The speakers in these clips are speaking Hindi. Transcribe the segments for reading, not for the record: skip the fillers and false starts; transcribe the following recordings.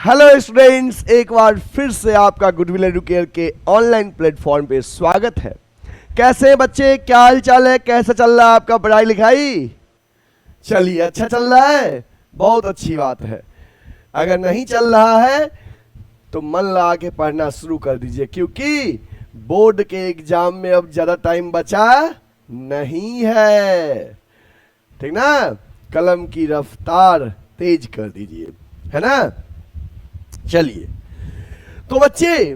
हेलो स्टूडेंट्स, एक बार फिर से आपका गुडविल एडुकेयर के ऑनलाइन प्लेटफॉर्म पे स्वागत है। कैसे हैं बच्चे, क्या हाल चाल है, कैसा चल रहा है आपका पढ़ाई लिखाई? चलिए, अच्छा चल रहा है, बहुत अच्छी बात है। अगर नहीं चल रहा है तो मन लगा के पढ़ना शुरू कर दीजिए, क्योंकि बोर्ड के एग्जाम में अब ज्यादा टाइम बचा नहीं है। ठीक ना? कलम की रफ्तार तेज कर दीजिए, है ना? चलिए, तो बच्चे,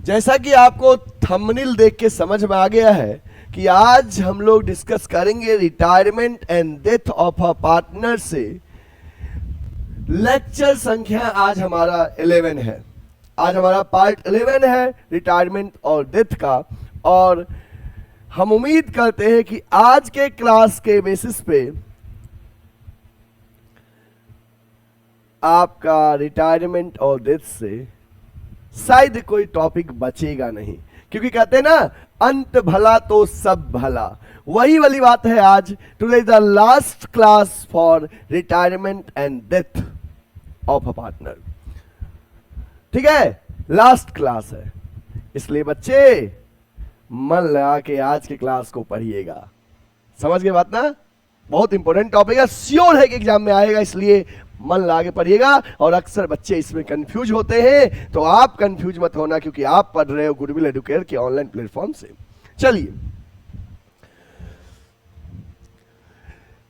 जैसा कि आपको थंबनेल देख के समझ में आ गया है कि आज हम लोग डिस्कस करेंगे retirement and death of a partner से। लेक्चर संख्या आज हमारा 11 है। आज हमारा पार्ट 11 है रिटायरमेंट और डेथ का, और हम उम्मीद करते हैं कि आज के क्लास के बेसिस पे आपका रिटायरमेंट और डेथ से शायद कोई टॉपिक बचेगा नहीं, क्योंकि कहते हैं ना, अंत भला तो सब भला। वही वाली बात है। आज today is the last class for retirement and death of a partner. ठीक है, लास्ट क्लास है, इसलिए बच्चे मन लगा के आज के क्लास को पढ़िएगा। समझ गए बात ना? बहुत इंपॉर्टेंट टॉपिक है, श्योर है कि एग्जाम में आएगा, इसलिए मन लगा के पढ़िएगा। और अक्सर बच्चे इसमें कंफ्यूज होते हैं, तो आप कंफ्यूज मत होना, क्योंकि आप पढ़ रहे हो गुडविल एडुकेयर के ऑनलाइन प्लेटफॉर्म से। चलिए,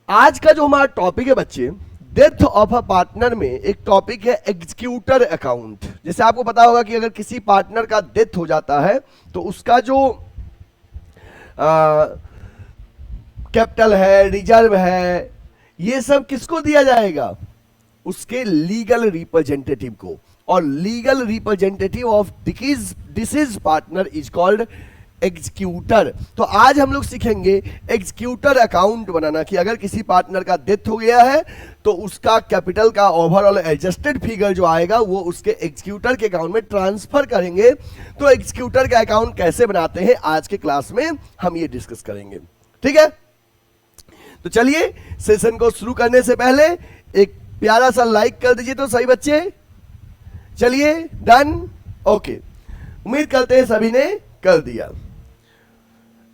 आज का जो हमारा टॉपिक है बच्चे, डेथ ऑफ अ पार्टनर में एक टॉपिक है एग्जीक्यूटर अकाउंट। जैसे आपको पता होगा कि अगर किसी पार्टनर का डेथ हो जाता है तो उसका जो कैपिटल है, रिजर्व है, ये सब किसको दिया जाएगा? उसके लीगल रिप्रेजेंटेटिव को। और legal representative of disease partner is called executor. तो आज हम लोग सीखेंगे एग्जीक्यूटर अकाउंट बनाना, कि अगर किसी पार्टनर का डेथ हो गया है तो उसका कैपिटल का ओवरऑल एडजस्टेड फिगर जो आएगा वो उसके एग्जीक्यूटर के अकाउंट में ट्रांसफर करेंगे। तो एग्जीक्यूटर का अकाउंट कैसे बनाते हैं आज के क्लास में हम ये डिस्कस करेंगे। ठीक है, तो चलिए सेशन को शुरू करने से पहले एक प्यारा सा लाइक कर दीजिए तो सही बच्चे। चलिए, डन, ओके, उम्मीद करते हैं सभी ने कर दिया।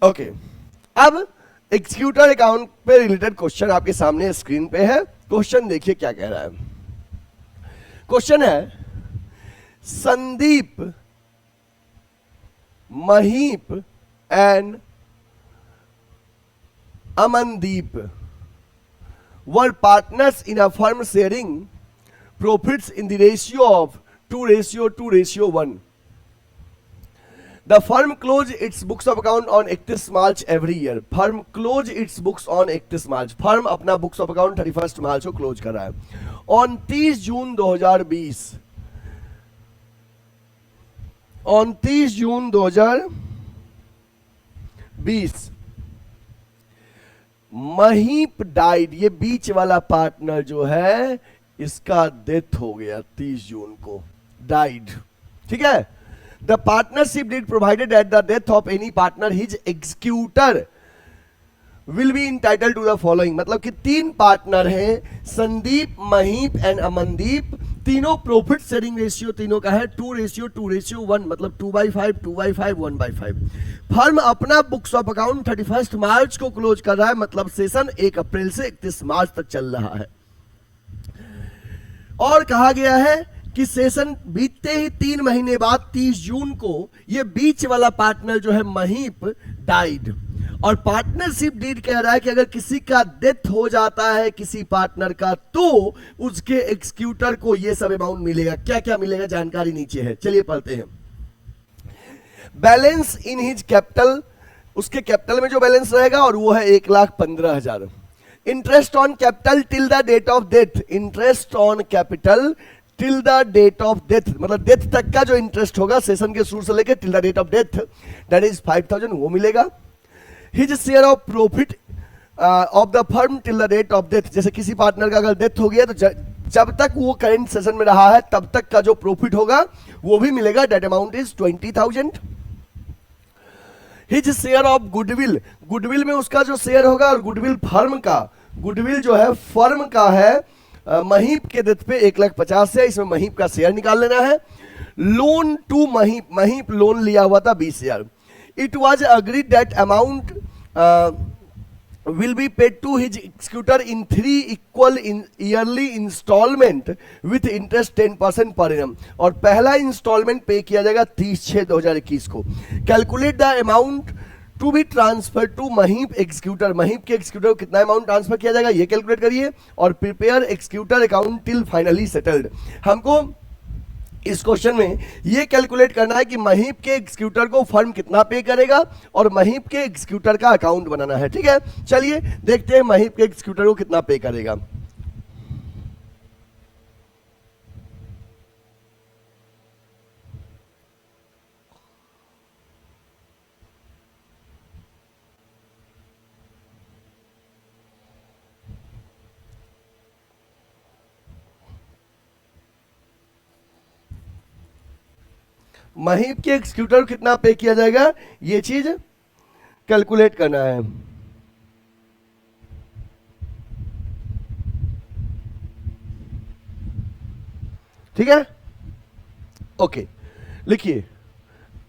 ओके, अब एग्जीक्यूटर अकाउंट पे रिलेटेड क्वेश्चन आपके सामने स्क्रीन पे है। क्वेश्चन देखिए क्या कह रहा है। क्वेश्चन है, Sandeep, Mahip and Amandeep were partners in a firm sharing profits in the ratio of 2:1. The firm closed its books of account on 31 March every year. Firm closed its books on 31 March. Firm अपना बुक्स ऑफ अकाउंट 31 मार्च को क्लोज कर रहा है। On 30 June 2020, on 30 June 2020 Mahip died, ये बीच वाला पार्टनर जो है इसका डेथ हो गया 30 जून को, डाइड। ठीक है, the partnership deed provided at the death of any partner his executor will be entitled to the following. मतलब कि तीन पार्टनर हैं, संदीप, महीप एंड अमनदीप। तीनों प्रॉफिट शेयरिंग रेशियो तीनों का है 2:1, मतलब 2/5, 2/5, 1/5। फर्म अपना बुक्स ऑफ अकाउंट 31 मार्च को क्लोज कर रहा है, मतलब सेशन 1 अप्रैल से 31 मार्च तक चल रहा है। और कहा गया है कि सेशन बीतते ही 3 महीने बाद 30 जून को ये बीच वाला पार्टनर जो है महीप डाइड। और पार्टनरशिप डीड कह रहा है कि अगर किसी का डेथ हो जाता है किसी पार्टनर का, तो उसके एग्जीक्यूटर को ये सब अमाउंट मिलेगा। क्या क्या मिलेगा जानकारी नीचे है, चलिए पढ़ते हैं। बैलेंस इन हिज कैपिटल, उसके कैपिटल में जो बैलेंस रहेगा और वो है 1,15,000। Interest on capital till the date of death, interest on capital till the date of death, मतलब डेथ तक का जो इंटरेस्ट होगा सेशन के शुरू से लेकर till the date of death, that is 5,000, वो मिलेगा। His share of profit of the firm till the date of death, जैसे किसी पार्टनर का अगर डेथ हो गया तो जब तक वो करंट सेशन में रहा है तब तक का जो प्रॉफिट होगा वो भी मिलेगा, that amount is 20,000। His share of goodwill, goodwill में उसका जो शेयर होगा, और गुडविल फर्म का, गुडविल जो है फर्म का है महीप के डेथ पे 1,50,000 है, इसमें महीप का शेयर निकाल लेना है। Loan to Mahip, Mahip loan लिया हुआ था 20,000। It was agreed that amount will be paid to his executor in 3 equal yearly installment with interest 10% per annum, और पहला इंस्टॉलमेंट पे किया जाएगा 30/6/2021 को। Calculate the amount to be transfer to Mahip executor, Mahip के एक्सिक्यूटर को कितना अमाउंट ट्रांसफर किया जाएगा ये कैलकुलेट करिए, और prepare executor account till finally settled. हमको इस क्वेश्चन में ये कैलकुलेट करना है कि महीप के एग्जीक्यूटर को फर्म कितना पे करेगा और महीप के एग्जीक्यूटर का अकाउंट बनाना है। ठीक है, चलिए देखते हैं महीप के एग्जीक्यूटर को कितना पे करेगा। महीप के एग्जीक्यूटर को कितना पे किया जाएगा ये चीज कैलकुलेट करना है। ठीक है, ओके, लिखिए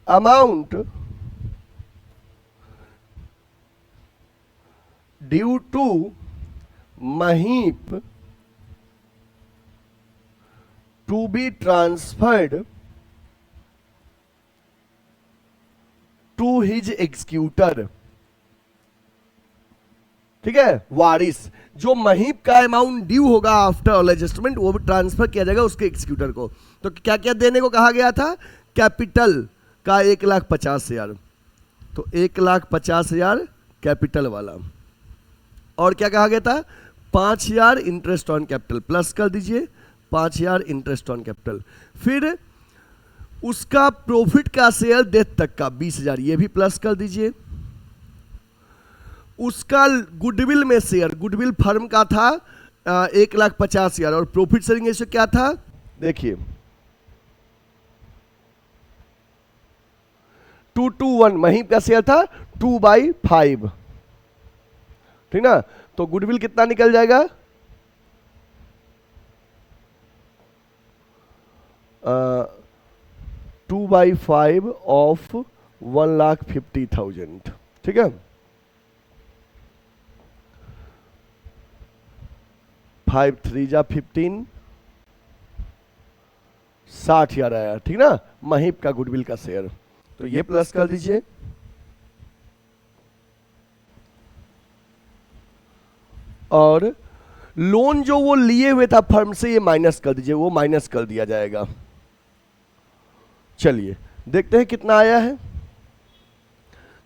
amount due to Mahip to be transferred to his executor. ठीक है, वारिस, जो महीप का अमाउंट ड्यू होगा आफ्टर ऑल एडजस्टमेंट वो भी ट्रांसफर किया जाएगा उसके एग्जीक्यूटर को। तो क्या क्या देने को कहा गया था? कैपिटल का 1,50,000, तो 1,50,000 कैपिटल वाला, और क्या कहा गया था? 5,000 इंटरेस्ट ऑन कैपिटल, प्लस कर दीजिए 5,000 इंटरेस्ट ऑन कैपिटल। फिर उसका प्रॉफिट का शेयर डेथ तक का 20,000, ये भी प्लस कर दीजिए। उसका गुडविल में शेयर, गुडविल फर्म का था 1,50,000 और प्रॉफिट शेयरिंग रेशियो क्या था? देखिए 2:1, महीप का शेयर था 2/5। ठीक ना, तो गुडविल कितना निकल जाएगा? 2/5 ऑफ 1,50,000। ठीक है, 5 3 जा 15, 60,000 आया। ठीक ना, महीप का गुडविल का शेयर, तो ये प्लस कर दीजिए। और लोन जो वो लिए हुए था फर्म से ये माइनस कर दीजिए, वो माइनस कर दिया जाएगा। चलिए देखते हैं कितना आया है,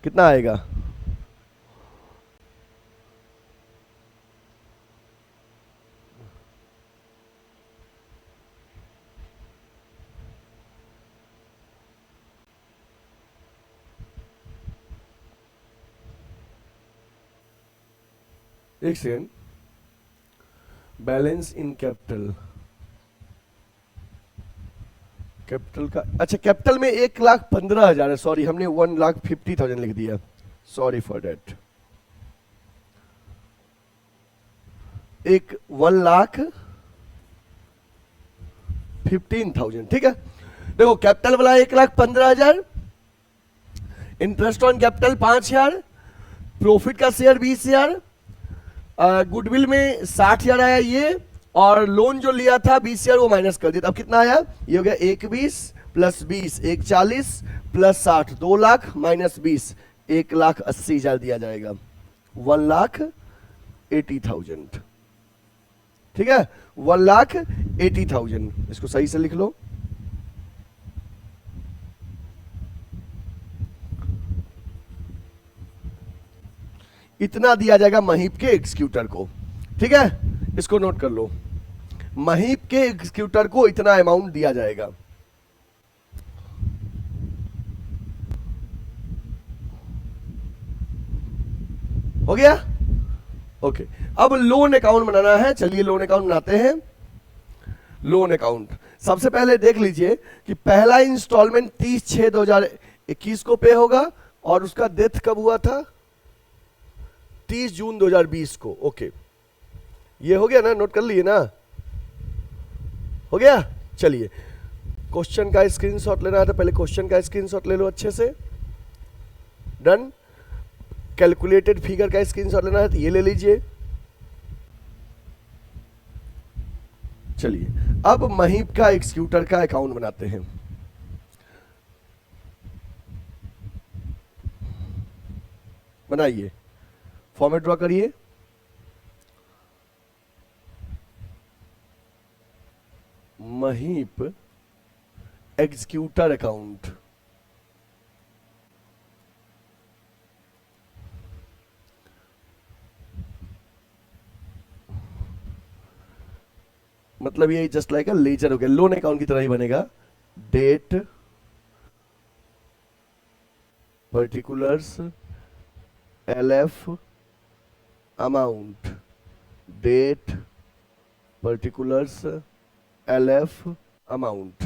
कितना आएगा। एक second, balance in capital, capital का, अच्छा कैपिटल में 1,15,000 है, सॉरी हमने 1,50,000 लिख दिया, सॉरी फॉर डेट। 1,15,000। ठीक है, देखो कैपिटल वाला 1,15,000, इंटरेस्ट ऑन कैपिटल 5,000, प्रॉफिट का शेयर 20,000, गुडविल में 60,000 आया ये, और लोन जो लिया था 20,000 वो माइनस कर दिया। अब कितना आया? ये हो गया 1,20 प्लस 20 1,40 प्लस 60 2 लाख माइनस 20 1,80,000 दिया जाएगा, 1,80,000। ठीक है, 1,80,000, इसको सही से लिख लो। इतना दिया जाएगा महीप के एग्जीक्यूटर को। ठीक है, इसको नोट कर लो, महीप के एग्जीक्यूटर को इतना अमाउंट दिया जाएगा। हो गया, ओके। अब लोन अकाउंट बनाना है, चलिए लोन अकाउंट बनाते हैं। लोन अकाउंट सबसे पहले देख लीजिए कि पहला इंस्टॉलमेंट 30/6/2021 को पे होगा, और उसका डेथ कब हुआ था? 30 जून 2020 को। ओके, ये हो गया ना, नोट कर लिए ना। हो गया। चलिए, क्वेश्चन का स्क्रीनशॉट लेना है तो पहले क्वेश्चन का स्क्रीनशॉट ले लो अच्छे से। डन। कैलकुलेटेड फिगर का स्क्रीनशॉट लेना है तो ये ले लीजिए। चलिए, अब महीप का एक्सक्यूटर का अकाउंट बनाते हैं। बनाइए, फॉर्मेट ड्रॉ करिए। Mahip executor account. मतलब ये जस्ट लाइक अ लेजर हो गया, लोन अकाउंट की तरह ही बनेगा। Date, particulars, LF, amount. Date, particulars, LF, amount.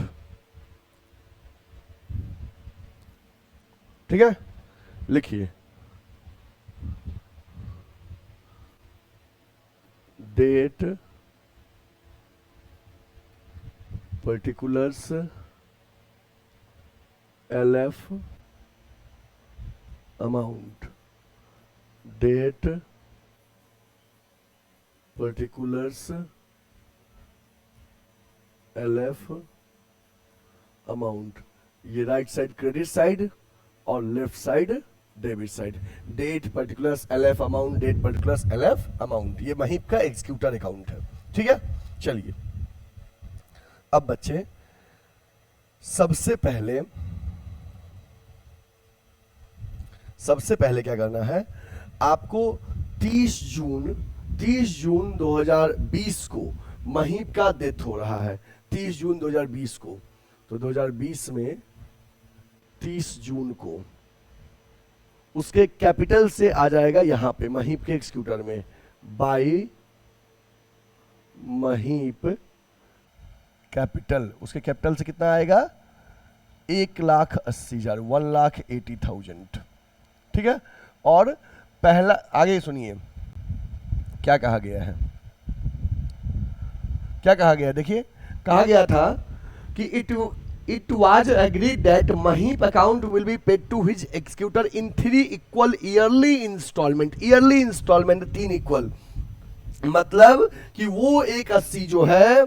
ठीक है, लिखिए। Date, particulars, LF, amount. Date, particulars, LF, amount. ये राइट साइड क्रेडिट साइड और left side debit side. Date, particulars, LF, amount. Date, particulars, LF, amount. ये महीप का एग्जीक्यूटर अकाउंट है। ठीक है, चलिए अब बच्चे सबसे पहले क्या करना है आपको। 30 जून 2020 को महीप का डेथ हो रहा है। 30 जून 2020 को, तो 2020 में 30 जून को उसके कैपिटल से आ जाएगा यहां पे महीप के एक्सक्यूटर में, बाई महीप कैपिटल। उसके कैपिटल से कितना आएगा? 1,80,000, 1,80,000। ठीक है, और पहला आगे सुनिए क्या कहा गया है। क्या कहा गया, देखिए कहा गया था कि it was agreed that Mahip account will be paid to his executor in 3 equal yearly installment. Yearly installment 3 equal, मतलब कि वो 1,80,000 जो है,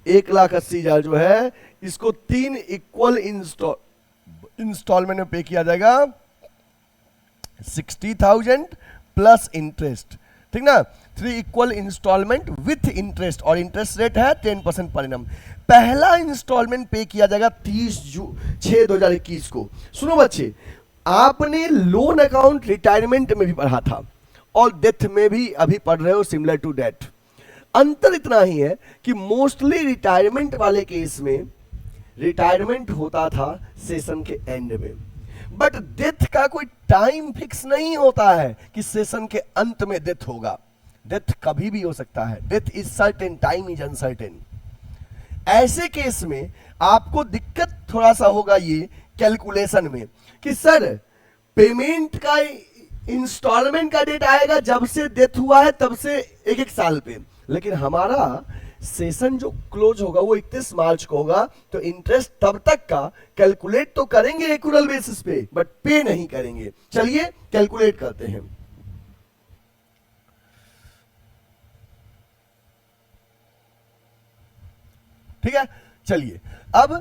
1,80,000 जो है, इसको 3 इक्वल इंस्टॉलमेंट में पे किया जाएगा। 60,000 प्लस इंटरेस्ट, ठीक ना। 3 इक्वल इंस्टॉलमेंट विथ इंटरेस्ट, और इंटरेस्ट रेट है 10% पर एनम। पहला इंस्टॉलमेंट पे किया जाएगा 30/6/2021 को। सुनो बच्चे, आपने लोन अकाउंट रिटायरमेंट में भी पढ़ा था और डेथ में भी अभी पढ़ रहे हो, सिमिलर टू डेथ। अंतर इतना ही है कि मोस्टली रिटायरमेंट वाले केस में रिटायरमेंट होता था सेशन के एंड में, बट डेथ का कोई टाइम फिक्स नहीं होता है कि सेशन के अंत में डेथ होगा। डेथ कभी भी हो सकता है। Death is certain, time is uncertain. ऐसे केस में आपको दिक्कत थोड़ा सा होगा ये कैलकुलेशन में कि सर पेमेंट का इंस्टॉलमेंट का डेट आएगा जब से डेथ हुआ है तब से एक साल पे, लेकिन हमारा सेशन जो क्लोज होगा वो 31 मार्च को होगा, तो इंटरेस्ट तब तक का कैलकुलेट तो करेंगे एक्यूरल बेसिस पे, बट पे नहीं करेंगे। चलिए कैलकुलेट करते हैं। ठीक है, चलिए अब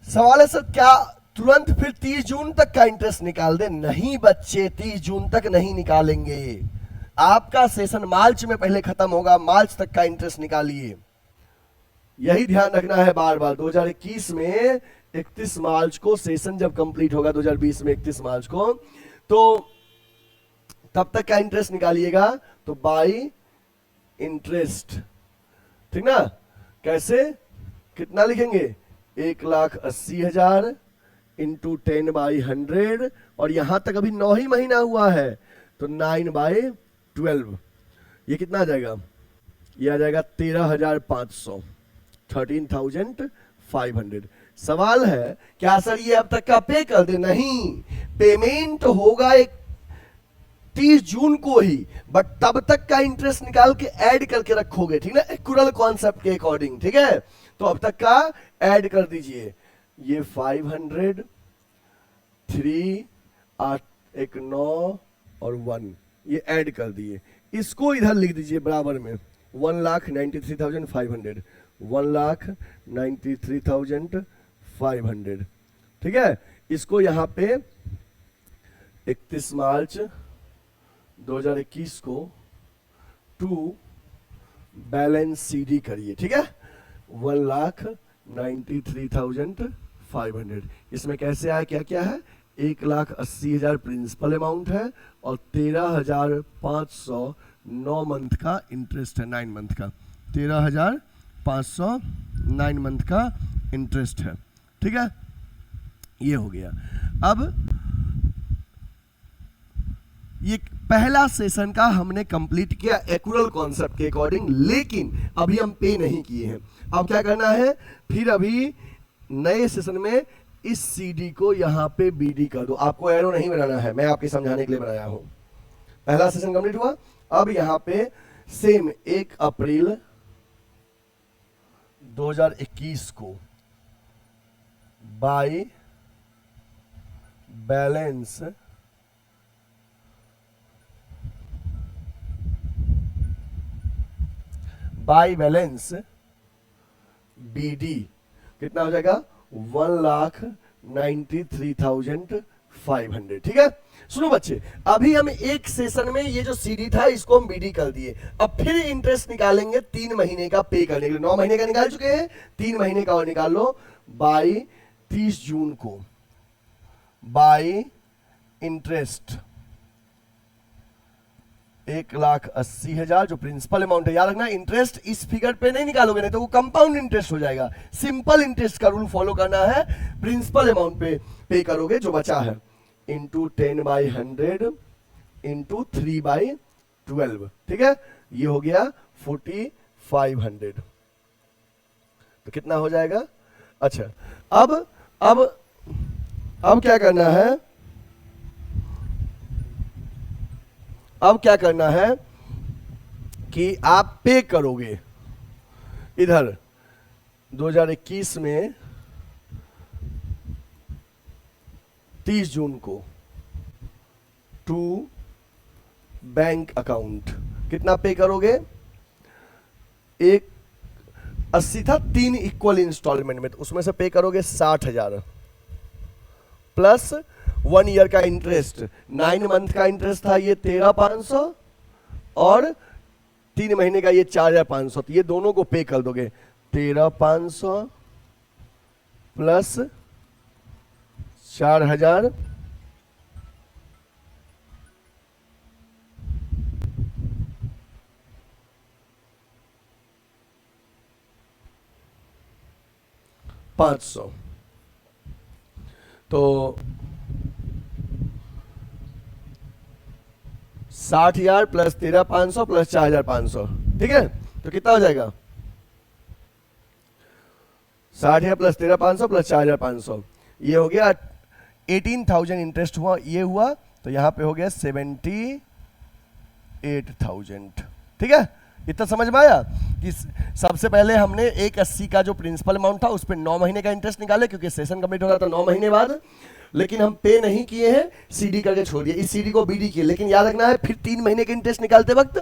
सवाल है सर क्या तुरंत फिर 30 जून तक का इंटरेस्ट निकाल दे? नहीं बच्चे, 30 जून तक नहीं निकालेंगे। आपका सेशन मार्च में पहले खत्म होगा, मार्च तक का इंटरेस्ट निकालिए। यही ध्यान रखना है बार बार। 2021 में 31 मार्च को सेशन जब कंप्लीट होगा, 2020 में 31 मार्च को, तो तब तक का इंटरेस्ट निकालिएगा। तो बाई इंटरेस्ट, ठीक ना। कैसे, कितना लिखेंगे? 1,80,000 इंटू 10/100, और यहां तक अभी 9 ही महीना हुआ है, तो 9/12। ये कितना आ जाएगा? ये आ जाएगा 13,500, 13,500। सवाल है क्या सर ये अब तक का पे कर दे? नहीं, पेमेंट होगा 30 जून को ही, बट तब तक का इंटरेस्ट निकाल के ऐड करके रखोगे, ठीक ना, एक्यूरल कॉन्सेप्ट के अकॉर्डिंग, ठीक है। तो अब तक का ऐड कर दीजिए, ये 500, 3, 8, 1 9 और 1, ये ऐड कर दिए। इसको इधर लिख दीजिए बराबर में, 1,93,500, 1,93,500, ठीक है। इसको यहाँ पे 31 मार्च 2021 को टू बैलेंस सीडी करिए, ठीक है, 1,93,500। इसमें कैसे आया, क्या क्या है, 1,80,000 प्रिंसिपल अमाउंट है और 13,500 9 मंथ का इंटरेस्ट है, 9 मंथ का 13,500 9 मंथ का इंटरेस्ट है, ठीक है। ये हो गया। अब ये पहला सेशन का हमने कंप्लीट किया एक्यूरल कॉन्सेप्ट के अकॉर्डिंग, लेकिन अभी हम पे नहीं किए हैं। अब क्या करना है, फिर अभी नए सेशन में इस सीडी को यहां पे बीडी कर दो। आपको एरो नहीं बनाना है, मैं आपके समझाने के लिए बनाया हूं। पहला सेशन कंप्लीट हुआ। अब यहां पे सेम 1 अप्रैल 2021 को बाय बैलेंस बीडी कितना हो जाएगा, 1,93,500, ठीक है। सुनो बच्चे, अभी हम एक सेशन में ये जो सीडी था इसको हम बीडी कर दिए। अब फिर इंटरेस्ट निकालेंगे 3 महीने का पे करने के लिए। 9 महीने का निकाल चुके हैं, 3 महीने का और निकाल लो। बाय 30 जून को बाय इंटरेस्ट 1,80,000 जो प्रिंसिपल अमाउंट है, याद रखना इंटरेस्ट इस फिगर पे नहीं निकालोगे, नहीं तो वो कंपाउंड इंटरेस्ट हो जाएगा। सिंपल इंटरेस्ट का रूल फॉलो करना है, प्रिंसिपल अमाउंट पे करोगे जो बचा है, इंटू 10/100 इंटू 3/12, ठीक है। ये हो गया 4,500। तो कितना हो जाएगा, अच्छा अब क्या करना है, अब क्या करना है कि आप पे करोगे इधर 2021 में 30 जून को टू बैंक अकाउंट। कितना पे करोगे, 1,80 था, 3 इक्वल इंस्टॉलमेंट में, तो उसमें से पे करोगे 60,000 प्लस 1 ईयर का इंटरेस्ट। 9 मंथ का इंटरेस्ट था ये 13,500 और 3 महीने का ये 4,500, तो ये दोनों को पे कर दोगे। 13,500 प्लस 4,000 500, तो 60,000 प्लस 13,500 प्लस 4,500, ठीक है। तो कितना हो जाएगा, 60,000 प्लस 13,500 प्लस 4,500, ये हो गया 18,000 इंटरेस्ट हुआ, ये हुआ, तो यहां पे हो गया 78,000, ठीक है। इतना समझ में आया कि सबसे पहले हमने 1,80 का जो प्रिंसिपल अमाउंट था उस पर 9 महीने का इंटरेस्ट निकाले, क्योंकि सेशन कंप्लीट हो रहा था 9 महीने बाद, लेकिन हम पे नहीं किए हैं, सीडी करके छोड़ दिया, इस सीडी को बीडी किए। लेकिन याद रखना है फिर 3 महीने के इंटरेस्ट निकालते वक्त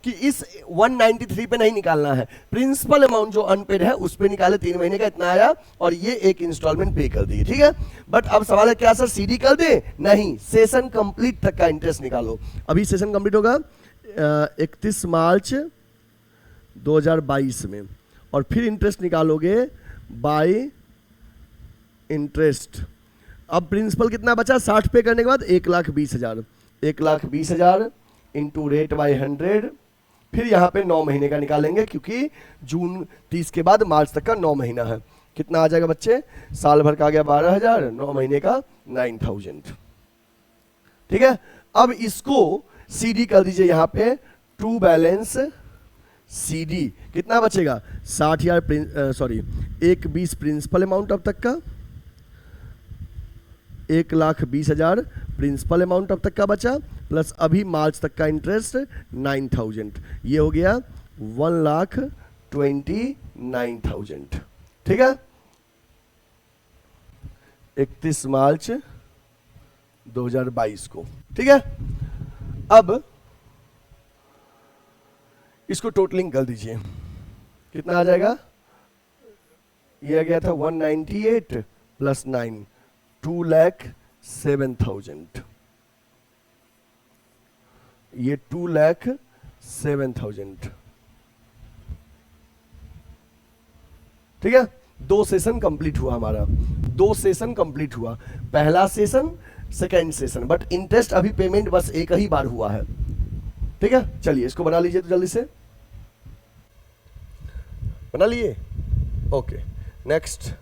कि इस 193 पे नहीं निकालना है, प्रिंसिपल अमाउंट जो अनपेड है उस पे निकाले, 3 महीने का इतना आया और ये एक इंस्टॉलमेंट पे कर दिए, ठीक है। बट अब सवाल है क्या सर सीडी कर दे, नहीं, सेशन कंप्लीट तक का इंटरेस्ट निकालो। अभी सेशन कंप्लीट होगा 31 मार्च 2022 में, और फिर इंटरेस्ट निकालोगे बाय इंटरेस्ट। अब प्रिंसिपल कितना बचा, 60 पे करने के बाद 1,20,000, 1,20,000 इंटू रेट बाय 100, फिर यहाँ पे 9 महीने का निकालेंगे, क्योंकि जून 30 के बाद मार्च तक का 9 महीना है। कितना आ जाएगा बच्चे, साल भर का आ गया 12,000, 9 महीने का 9,000, ठीक है। अब इसको सीडी कर दीजिए यहाँ पे, टू बैलेंस सीडी कितना बचेगा, 60,000 सॉरी 1,20,000 प्रिंसिपल अमाउंट अब तक का, 1,20,000 प्रिंसिपल अमाउंट अब तक का बचा, प्लस अभी मार्च तक का इंटरेस्ट 9,000, ये हो गया 1,29,000। ठीक है, 31 मार्च 2022 को। ठीक है, अब इसको टोटलिंग कर दीजिए, कितना आ जाएगा? ये आ गया था 198 प्लस 9, 2,07,000। ये 2,07,000। ठीक है, 2 सेशन कंप्लीट हुआ हमारा, 2 सेशन कंप्लीट हुआ, पहला session second session, but interest अभी पेमेंट बस एक ही बार हुआ है। ठीक है, चलिए इसको बना लीजिए तो जल्दी से बना लिए। Okay, next.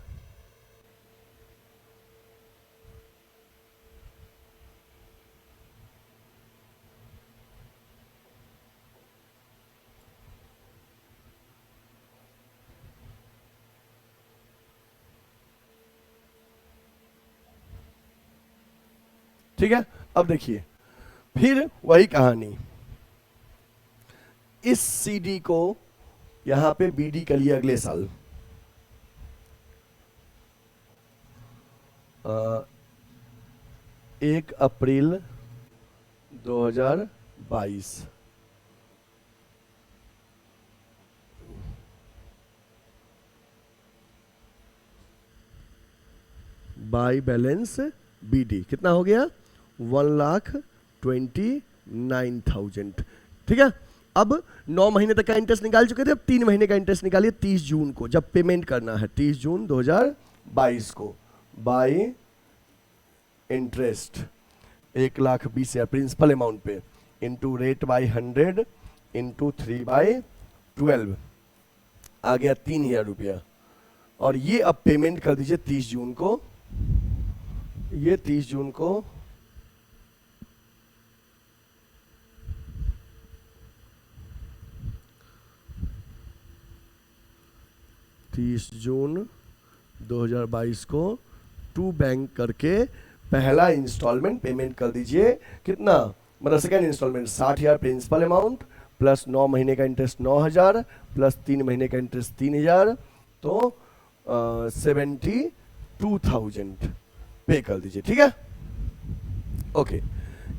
ठीक है, अब देखिए फिर वही कहानी, इस सीडी को यहां पे बीडी कर लिए अगले साल, 1 अप्रैल 2022। बाई बैलेंस बीडी कितना हो गया? 1,29,000। ठीक है, अब 9 महीने तक का इंटरेस्ट निकाल चुके थे, अब 3 महीने का इंटरेस्ट निकालिए 30 जून को, जब पेमेंट करना है 30 जून 2022 को। बाई इंटरेस्ट 1,20,000 प्रिंसिपल अमाउंट पे, इंटू रेट बाई 100 इंटू 3/12, आ गया 3,000 रुपया। और ये अब पेमेंट कर दीजिए 30 जून को, ये 30 जून को 30 जून 2022 को टू बैंक करके पहला इंस्टॉलमेंट पेमेंट कर दीजिए। कितना? मतलब second installment 60,000 principal amount plus 9 महीने का इंटरेस्ट 9,000 प्लस 3 महीने का इंटरेस्ट 3,000, तो 72,000 पे कर दीजिए। ठीक है, ओके,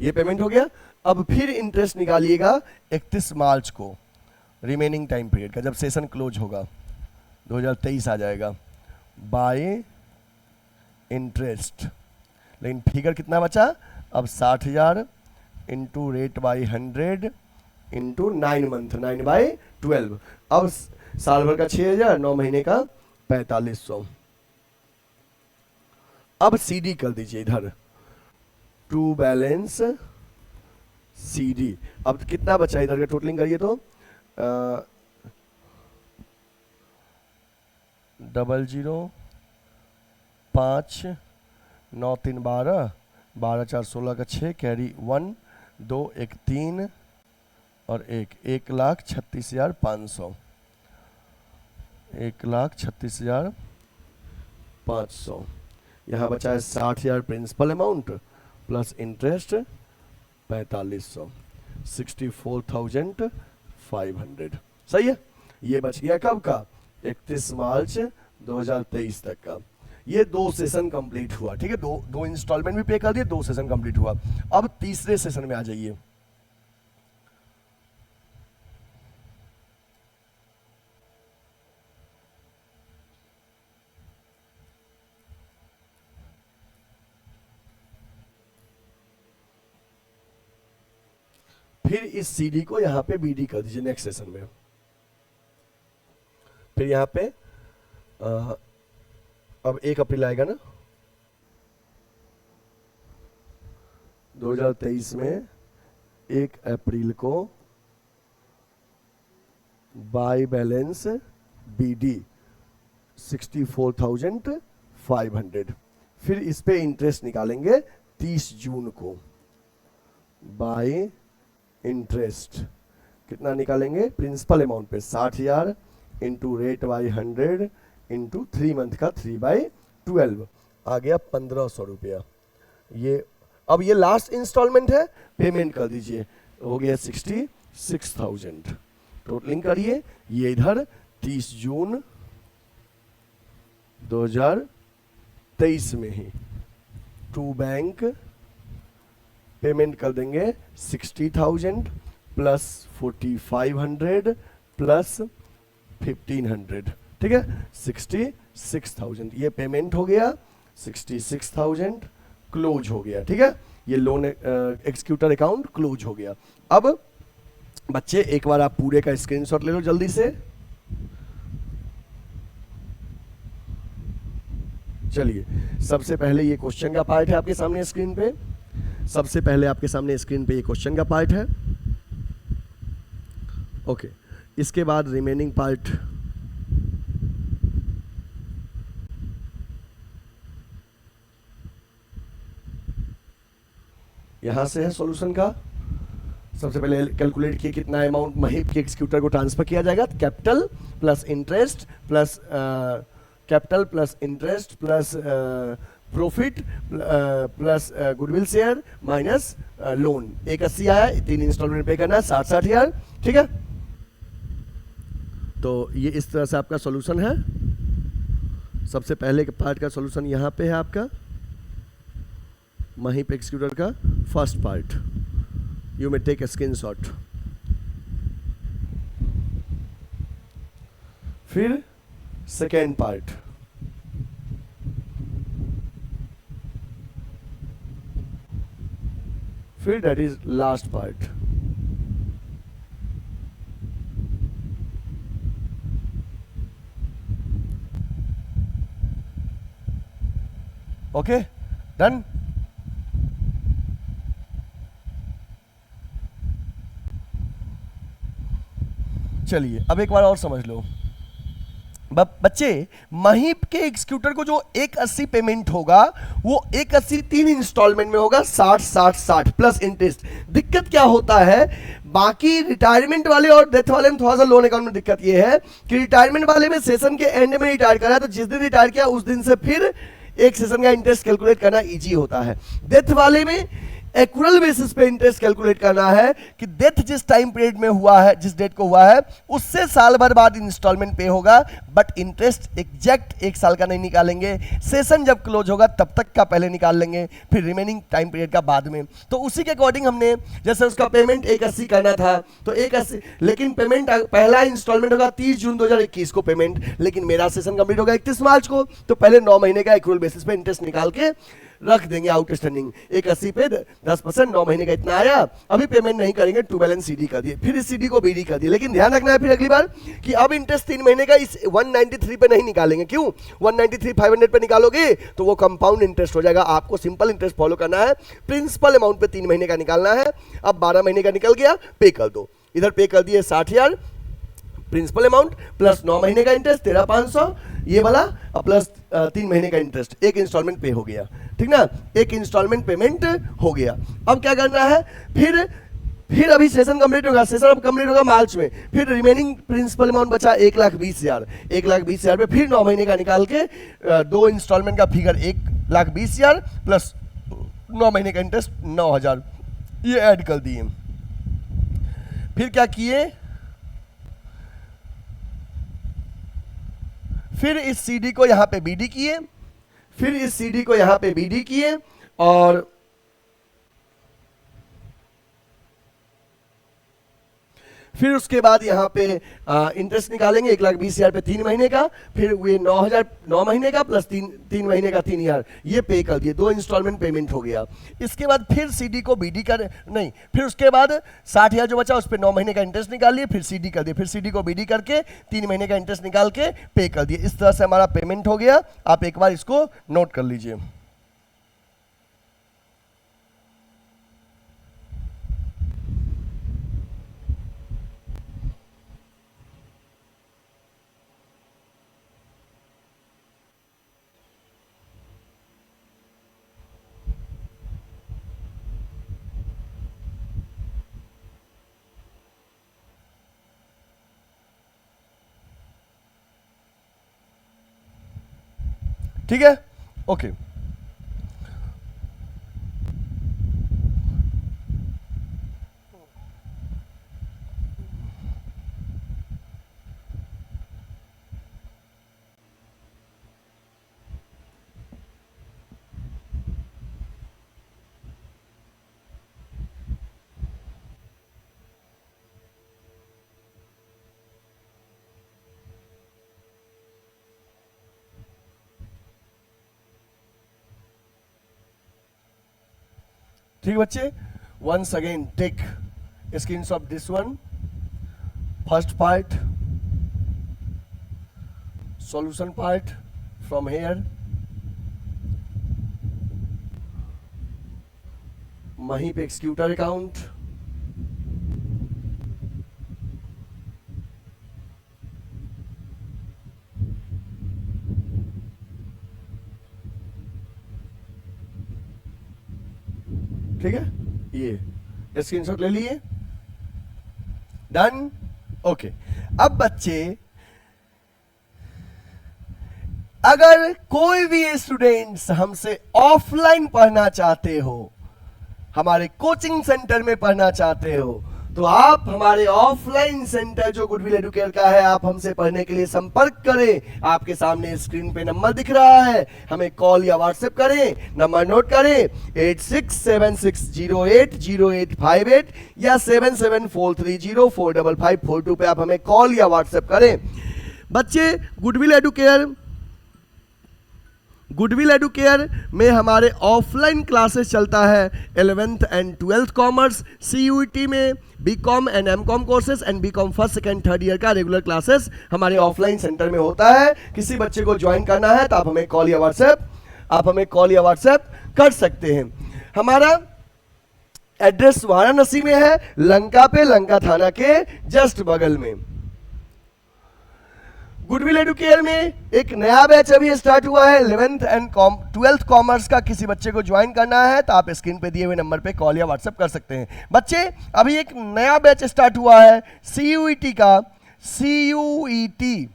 ये पेमेंट हो गया। अब फिर इंटरेस्ट निकालिएगा 31 मार्च को, रिमेनिंग टाइम पीरियड का, जब सेशन क्लोज होगा 2023 आ जाएगा, बाय इंटरेस्ट। लेकिन फिगर कितना बचा? अब 60,000 into rate by 100 into 9 month, 9/12। अब साल भर का 6,000, 9 महीने का 4,500। अब सीडी कर दीजिए इधर, टू बैलेंस सीडी। अब कितना बचा इधर का टोटलिंग करिए तो 00,5,9,3,12, 12,4,16 का 6, कैरी 1, 2, 1, 3 और 1,36,500, 1,36,500। यहाँ बचा है 60,000 प्रिंसिपल अमाउंट प्लस इंटरेस्ट 4,500, 64,500। सही है, ये बच गया कब का? 31 मार्च 2023 तक का। ये 2 सेशन कंप्लीट हुआ। ठीक है, दो इंस्टॉलमेंट भी पे कर दिए, 2 सेशन कंप्लीट हुआ। अब तीसरे सेशन में आ जाइए। फिर इस सीडी को यहां पे बीडी कर दीजिए नेक्स्ट सेशन में। फिर यहां पे अब 1 अप्रैल आएगा ना 2023 में, 1 अप्रैल को बाय बैलेंस बीडी 64,500। फिर इस पे इंटरेस्ट निकालेंगे 30 जून को। बाय इंटरेस्ट कितना निकालेंगे? प्रिंसिपल अमाउंट पे 60,000 into rate by 100 into 3 month का 3/12, आ गया 1,500 रुपया। ये अब ये लास्ट इंस्टॉलमेंट है, पेमेंट कर दीजिए, हो गया 66,000। टोटलिंग करिए, ये इधर 30 जून 2023 में ही टू बैंक पेमेंट कर देंगे 60,000 प्लस 4,500 प्लस 1,500, ठीक है, 66,000 ये पेमेंट हो गया, 66,000 क्लोज हो गया, ठीक है, ये लोन एक्सिक्यूटर अकाउंट क्लोज हो गया। अब बच्चे एक बार आप पूरे का स्क्रीनशॉट ले लो जल्दी से। चलिए, सबसे पहले ये क्वेश्चन का पार्ट है आपके सामने स्क्रीन पे, सबसे पहले आपके सामने स्क्रीन पे ये क्वेश्चन का पार्ट है, ओके। इसके बाद रिमेनिंग पार्ट यहां से है सॉल्यूशन का। सबसे पहले कैलकुलेट किए कितना अमाउंट महिप के एक्सिक्यूटर को ट्रांसफर किया जाएगा, capital plus interest plus capital plus interest plus profit plus goodwill share minus loan. 81 आया, 3 इंस्टॉलमेंट पे करना है, 60 हजार, ठीक है। तो ये इस तरह से आपका सॉल्यूशन है। सबसे पहले के पार्ट का सॉल्यूशन यहाँ पे है आपका महिप एक्सिक्यूटर का first part. You may take a screenshot. फिर सेकेंड पार्ट, फिर that is last part. Okay, done. चलिए अब एक बार और समझ लो बच्चे, महिप के एग्जीक्यूटर को जो 180 पेमेंट होगा वो 180 3 इंस्टॉलमेंट में होगा, 60 प्लस इंटरेस्ट। दिक्कत क्या होता है, बाकी रिटायरमेंट वाले और डेथ वाले में थोड़ा सा लोन अकाउंट में दिक्कत ये है कि रिटायरमेंट वाले में सेशन के एंड में रिटायर करा, तो जिस दिन रिटायर किया उस दिन से फिर एक सेशन का इंटरेस्ट कैलकुलेट करना इजी होता है। डेथ वाले में एक्यूरल बेसिस पे इंटरेस्ट कैलकुलेट करना है कि डेथ जिस टाइम पीरियड में हुआ है, जिस डेट को हुआ है उससे साल भर बाद इंस्टॉलमेंट पे होगा, बट इंटरेस्ट एग्जैक्ट 1 साल का नहीं निकालेंगे। सेशन जब क्लोज होगा तब तक का पहले निकाल लेंगे, फिर रिमेनिंग टाइम पीरियड का बाद में। तो उसी के अकॉर्डिंग हमने, जैसे उसका पेमेंट 180 करना था तो 180, लेकिन पेमेंट पहला इंस्टॉलमेंट होगा 30 जून 2021 को पेमेंट, लेकिन मेरा सेशन कंप्लीट होगा 31 मार्च को, तो पहले 9 महीने का एक्यूरल बेसिस पे इंटरेस्ट निकाल के रख देंगे आउटस्टैंडिंग। 180 पे 10%, 9 महीने का इतना आया, अभी पेमेंट नहीं करेंगे, टू बैलेंस सीडी कर दिए, फिर इस सीडी को बीडी कर दिए। लेकिन ध्यान रखना है फिर अगली बार कि अब इंटरेस्ट 3 महीने का इस 193 पे नहीं निकालेंगे। क्यों? 193,500 पे निकालोगे तो वो कंपाउंड इंटरेस्ट हो जाएगा। आपको सिंपल इंटरेस्ट फॉलो करना है, प्रिंसिपल अमाउंट पे 3 महीने का निकालना है। अब 12 महीने का निकल गया, पे कर दो। इधर पे कर दिए 60,000 प्रिंसिपल अमाउंट प्लस 9 महीने का इंटरेस्ट 13,500, ये वाला प्लस 3 महीने का इंटरेस्ट, एक इंस्टॉलमेंट पे हो गया, ठीक ना, एक इंस्टॉलमेंट पेमेंट हो गया। अब क्या करना है, फिर अभी सेशन कंप्लीट होगा, सेशन अब कंप्लीट होगा मार्च में, फिर रिमेनिंग प्रिंसिपल अमाउंट बचा 1,20,000, 1,20,000 पे फिर 9 महीने का निकाल के 2 इंस्टॉलमेंट का फिगर 1,20,000 प्लस 9 महीने का इंटरेस्ट 9,000 ये ऐड कर दिए। फिर क्या किए, फिर इस सीडी को यहां पे बीडी किए, फिर इस सीडी को यहां पे बीडी किए, और फिर उसके बाद यहाँ पे इंटरेस्ट निकालेंगे 1,20,000 पे 3 महीने का, फिर ये 9 महीने का प्लस 3 महीने का 3,000 ये पे कर दिए, 2 इंस्टॉलमेंट पेमेंट हो गया। इसके बाद फिर सीडी को बीडी कर, नहीं, फिर उसके बाद 60,000 जो बचा उस पर 9 महीने का इंटरेस्ट निकाल लिए, फिर सीडी कर दिए, फिर सीडी को बीडी करके 3 महीने का इंटरेस्ट निकाल के पे कर दिए। इस तरह से हमारा पेमेंट हो गया। आप एक बार इसको नोट कर लीजिए। ठीक है, ओके। ठीक बच्चे, once again take screenshot of this one, first part, solution part from here, वहीं पे एक्सक्यूटर अकाउंट, ठीक है, ये स्क्रीनशॉट ले लिए, डन, ओके। अब बच्चे अगर कोई भी स्टूडेंट्स हमसे ऑफलाइन पढ़ना चाहते हो, हमारे कोचिंग सेंटर में पढ़ना चाहते हो, तो आप हमारे ऑफलाइन सेंटर जो गुडविल एडुकेयर का है, आप हमसे पढ़ने के लिए संपर्क करें। आपके सामने स्क्रीन पे नंबर दिख रहा है, हमें कॉल या व्हाट्सएप करें। नंबर नोट करें 8676080858 या 7743045542 पे आप हमें कॉल या व्हाट्सएप करें। बच्चे गुडविल एडुकेयर में हमारे ऑफलाइन क्लासेस चलता है 11th and 12th commerce, CUET में BCom and MCom courses and BCom first second third year का रेगुलर क्लासेस हमारे ऑफलाइन सेंटर में होता है। किसी बच्चे को ज्वाइन करना है तो आप हमें कॉल या व्हाट्सएप कर सकते हैं। हमारा एड्रेस वाराणसी में है, लंका पे, लंका थाना के जस्ट बगल में। गुडविल एडुकेयर में एक नया बैच अभी स्टार्ट हुआ है 11th एंड 12th कॉमर्स का। किसी बच्चे को ज्वाइन करना है तो आप स्क्रीन पे दिए हुए नंबर पे कॉल या व्हाट्सएप कर सकते हैं। बच्चे अभी एक नया बैच स्टार्ट हुआ है CUET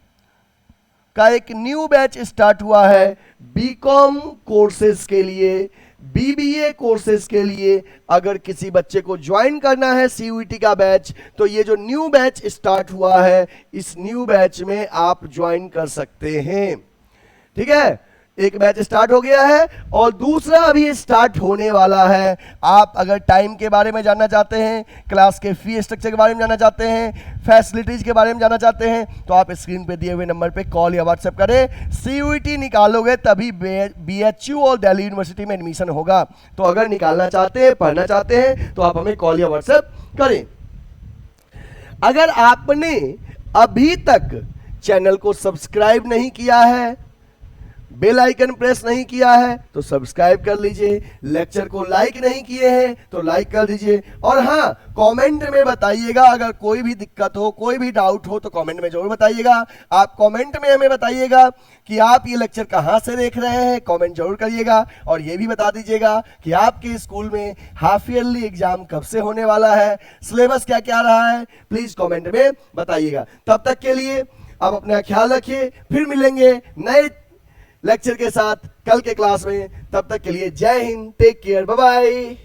का एक न्यू बैच स्टार्ट हुआ है बीकॉम कोर्सेज के लिए, BBA कोर्सेज के लिए। अगर किसी बच्चे को ज्वाइन करना है CUET का बैच, तो ये जो न्यू बैच स्टार्ट हुआ है, इस न्यू बैच में आप ज्वाइन कर सकते हैं। ठीक है, एक बैच स्टार्ट हो गया है और दूसरा अभी स्टार्ट होने वाला है। आप अगर टाइम के बारे में जानना चाहते हैं, क्लास के फी स्ट्रक्चर के बारे में जानना चाहते हैं, फैसिलिटीज के बारे में जानना चाहते हैं, तो आप स्क्रीन पे दिए हुए नंबर पे कॉल या व्हाट्सएप करें। CUET निकालोगे तभी BHU और दिल्ली यूनिवर्सिटी में एडमिशन होगा। तो अगर निकालना चाहते हैं, पढ़ना चाहते हैं, तो आप हमें कॉल या व्हाट्सएप करें। अगर आपने अभी तक चैनल को सब्सक्राइब नहीं किया है, बेल आइकन प्रेस नहीं किया है, तो सब्सक्राइब कर लीजिए। लेक्चर को लाइक नहीं किए हैं तो लाइक कर दीजिए। और हाँ, कमेंट में बताइएगा, अगर कोई भी दिक्कत हो, कोई भी डाउट हो, तो कमेंट में जरूर बताइएगा। आप कमेंट में हमें बताइएगा कि आप ये लेक्चर कहाँ से देख रहे हैं, कमेंट जरूर करिएगा। और ये भी बता दीजिएगा कि आपके स्कूल में हाफ ईयरली एग्जाम कब से होने वाला है, सिलेबस क्या क्या रहा है, प्लीज कमेंट में बताइएगा। तब तक के लिए आप अपना ख्याल रखिए, फिर मिलेंगे नए लेक्चर के साथ कल के क्लास में। तब तक के लिए जय हिंद, टेक केयर, बाय बाय।